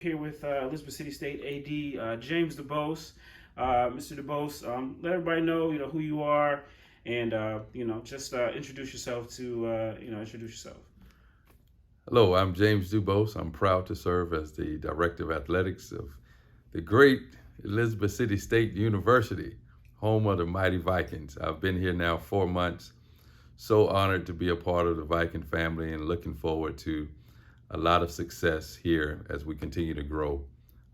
Here with Elizabeth City State AD James DuBose. Mr. DuBose, let everybody know who you are, and just introduce yourself to introduce yourself. Hello, I'm James DuBose. I'm proud to serve as the Director of Athletics of the great Elizabeth City State University, home of the mighty Vikings. I've been here now 4 months. So honored to be a part of the Viking family and looking forward to a lot of success here as we continue to grow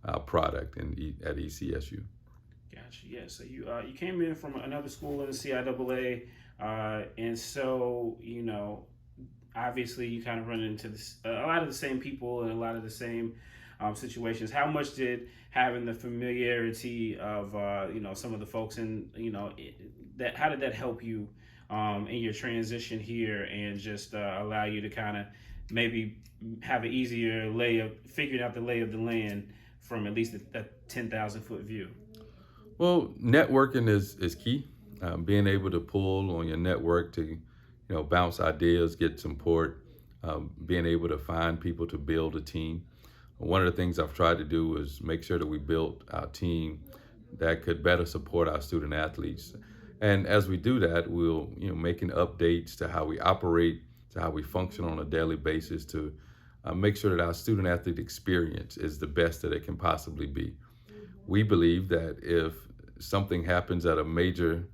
our product at ECSU. Gotcha. Yeah. So you came in from another school in the CIAA, and so obviously you kind of run into a lot of the same people and a lot of the same situations. How much did having the familiarity of some of the folks in that how did that help you in your transition here and just allow you to kind of maybe have an easier lay of figuring out the lay of the land from at least a 10,000 foot view? Well, networking is key. Being able to pull on your network to, bounce ideas, get support, being able to find people to build a team. One of the things I've tried to do is make sure that we built our team that could better support our student athletes. And as we do that, we'll, making updates to how we operate, to how we function on a daily basis to make sure that our student athlete experience is the best that it can possibly be. We believe that if something happens at a major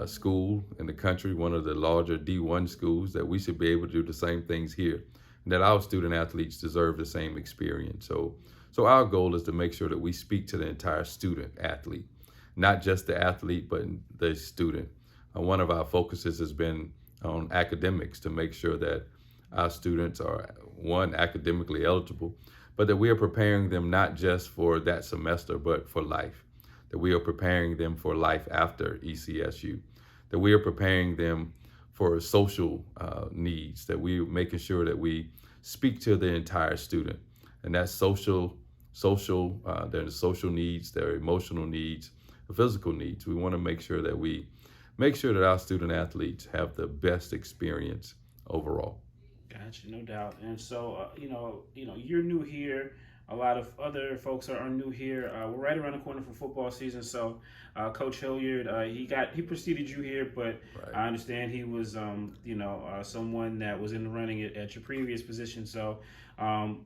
school in the country, one of the larger D1 schools, that we should be able to do the same things here, and that our student athletes deserve the same experience. So our goal is to make sure that we speak to the entire student athlete, not just the athlete, but the student. One of our focuses has been on academics to make sure that our students are, one, academically eligible, but that we are preparing them not just for that semester, but for life, that we are preparing them for life after ECSU, that we are preparing them for social needs, that we're making sure that we speak to the entire student. And that's their social needs, their emotional needs, the physical needs. We want to make sure that we make sure that our student athletes have the best experience overall. Gotcha, no doubt. And so, you're new here. A lot of other folks are new here. We're right around the corner from football season. So, Coach Hilliard, he preceded you here, but Right. I understand he was, someone that was in the running at your previous position. So, so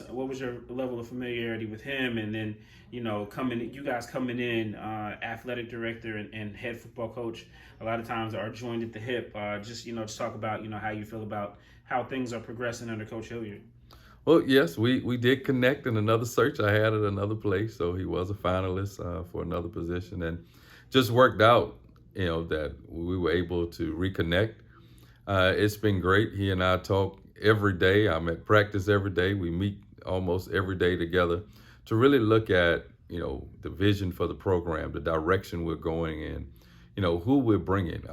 what was your level of familiarity with him? And then, you guys coming in, athletic director and head football coach, a lot of times are joined at the hip. Just talk about, how you feel about how things are progressing under Coach Hilliard. Well, yes, we did connect in another search I had at another place. So he was a finalist for another position, and just worked out, that we were able to reconnect. It's been great. He and I talk every day. I'm at practice every day. We meet almost every day together to really look at, the vision for the program, the direction we're going in, who we're bringing.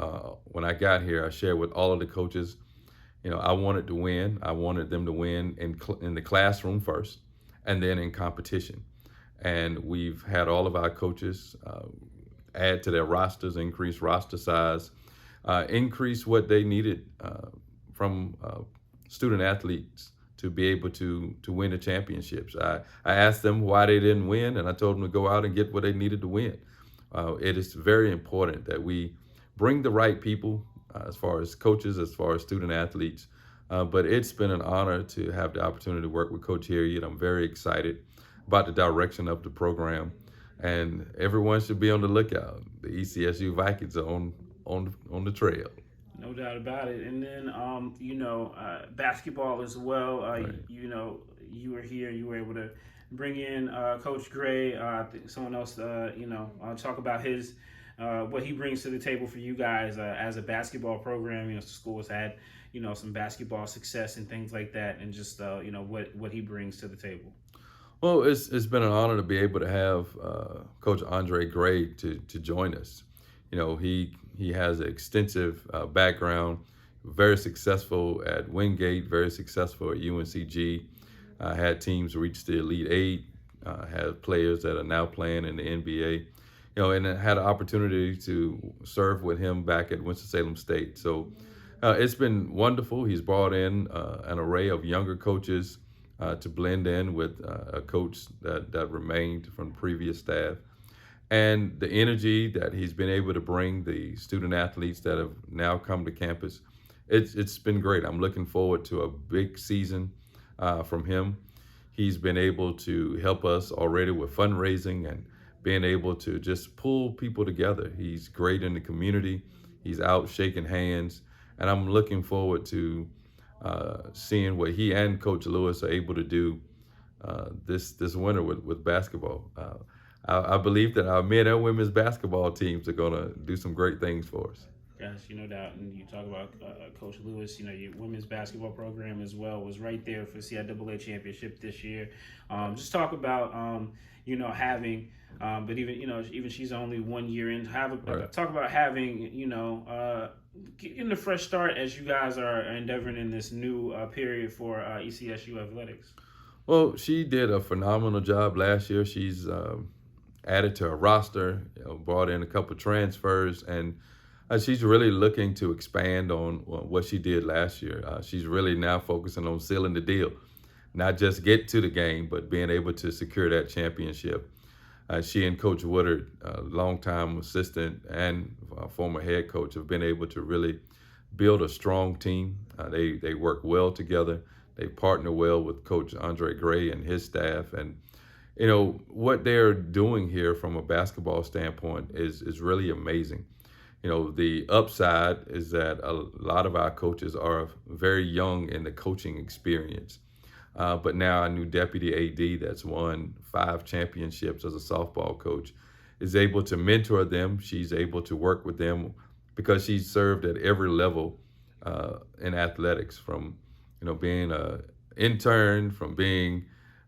When I got here, I shared with all of the coaches, I wanted to win. I wanted them to win in the classroom first, and then in competition. And we've had all of our coaches add to their rosters, increase roster size, increase what they needed from student athletes to be able to win the championships. I asked them why they didn't win, and I told them to go out and get what they needed to win. It is very important that we bring the right people, as far as coaches, as far as student athletes. But it's been an honor to have the opportunity to work with Coach Hilliard. I'm very excited about the direction of the program, and everyone should be on the lookout. The ECSU Vikings are on the trail. No doubt about it. And then, basketball as well. Right. You were here. You were able to bring in Coach Gray. I think someone else. Talk about his what he brings to the table for you guys as a basketball program. The school has had some basketball success and things like that, and just what he brings to the table. Well, it's been an honor to be able to have Coach Andre Gray to join us. He has an extensive background, very successful at Wingate, very successful at UNCG, had teams reach the Elite Eight, have players that are now playing in the NBA, and I had an opportunity to serve with him back at Winston-Salem State. So it's been wonderful. He's brought in an array of younger coaches, to blend in with a coach that remained from previous staff. And the energy that he's been able to bring the student athletes that have now come to campus, it's been great. I'm looking forward to a big season from him. He's been able to help us already with fundraising and being able to just pull people together. He's great in the community. He's out shaking hands, and I'm looking forward to seeing what he and Coach Lewis are able to do this winter with basketball. I believe that our men and women's basketball teams are going to do some great things for us. Yes, no doubt. And you talk about Coach Lewis, your women's basketball program as well was right there for CIAA championship this year. Just talk about, having, but even she's only 1 year in. Talk about having, getting a fresh start as you guys are endeavoring in this new period for ECSU athletics. Well, she did a phenomenal job last year. She's added to her roster, brought in a couple transfers, and she's really looking to expand on what she did last year. She's really now focusing on sealing the deal, not just get to the game, but being able to secure that championship. She and Coach Woodard, longtime assistant and former head coach, have been able to really build a strong team. They work well together. They partner well with Coach Andre Gray and his staff. And what they're doing here from a basketball standpoint is really amazing. The upside is that a lot of our coaches are very young in the coaching experience. But now our new deputy AD that's won 5 championships as a softball coach is able to mentor them. She's able to work with them because she's served at every level in athletics, from being an intern, from being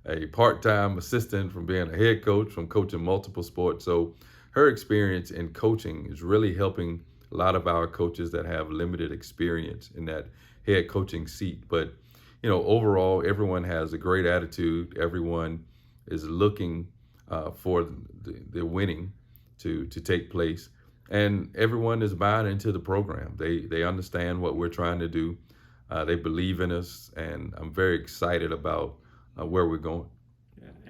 a part-time assistant, from being a head coach, from coaching multiple sports. So her experience in coaching is really helping a lot of our coaches that have limited experience in that head coaching seat. But, overall, everyone has a great attitude. Everyone is looking for the winning to take place. And everyone is buying into the program. They understand what we're trying to do. They believe in us, and I'm very excited about where we're going.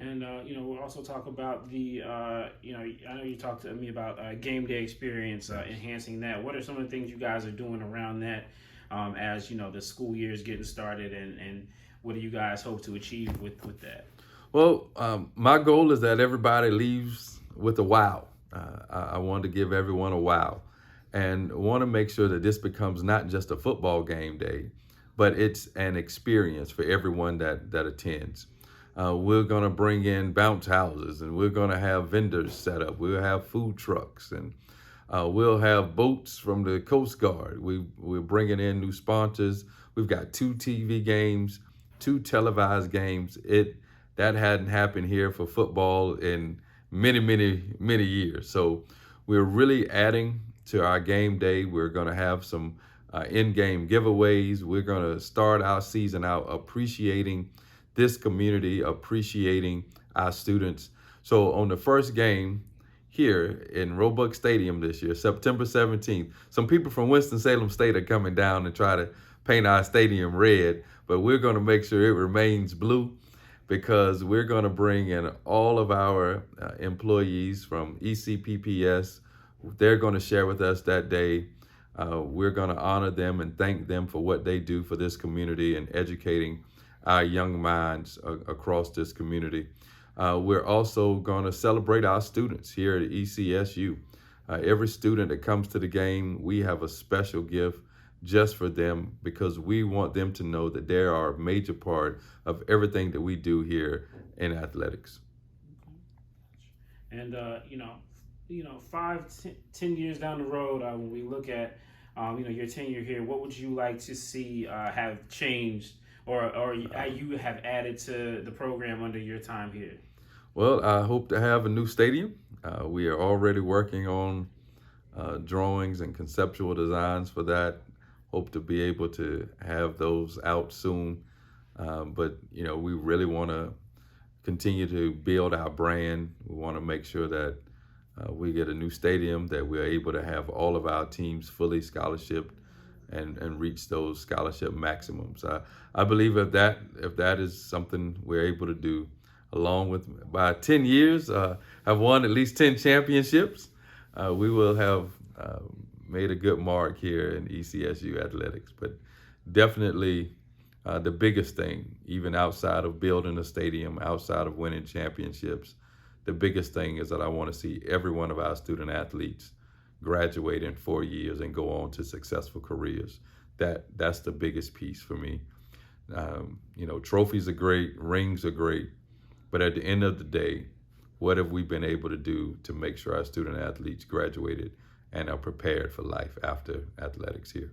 And, we'll also talk about the, I know you talked to me about game day experience, enhancing that. What are some of the things you guys are doing around that as, the school year is getting started, and what do you guys hope to achieve with that? Well, my goal is that everybody leaves with a wow. I want to give everyone a wow, and want to make sure that this becomes not just a football game day, but it's an experience for everyone that attends. We're going to bring in bounce houses, and we're going to have vendors set up. We'll have food trucks, and we'll have boats from the Coast Guard. We're bringing in new sponsors. We've got 2 TV games, 2 televised games. That hadn't happened here for football in many, many, many years. So we're really adding to our game day. We're going to have some in-game giveaways. We're going to start our season out appreciating this community, appreciating our students. So on the first game here in Roebuck Stadium this year, September 17th, some people from Winston-Salem State are coming down to try to paint our stadium red, but we're going to make sure it remains blue, because we're going to bring in all of our employees from ECPPS. They're going to share with us that day. We're going to honor them and thank them for what they do for this community and educating our young minds across this community. We're also going to celebrate our students here at ECSU. Every student that comes to the game, we have a special gift just for them, because we want them to know that they are a major part of everything that we do here in athletics. And 5-10 years down the road, when we look at your tenure here, what would you like to see have changed, or how you have added to the program under your time here? Well, I hope to have a new stadium. We are already working on drawings and conceptual designs for that. Hope to be able to have those out soon. But we really want to continue to build our brand. We want to make sure that we get a new stadium, that we're able to have all of our teams fully scholarship, and reach those scholarship maximums. I believe if that is something we're able to do, along with by 10 years, have won at least 10 championships, we will have made a good mark here in ECSU athletics. But definitely the biggest thing, even outside of building a stadium, outside of winning championships, the biggest thing is that I want to see every one of our student athletes graduate in 4 years and go on to successful careers. That's the biggest piece for me. Trophies are great, rings are great, but at the end of the day, what have we been able to do to make sure our student athletes graduated and are prepared for life after athletics here?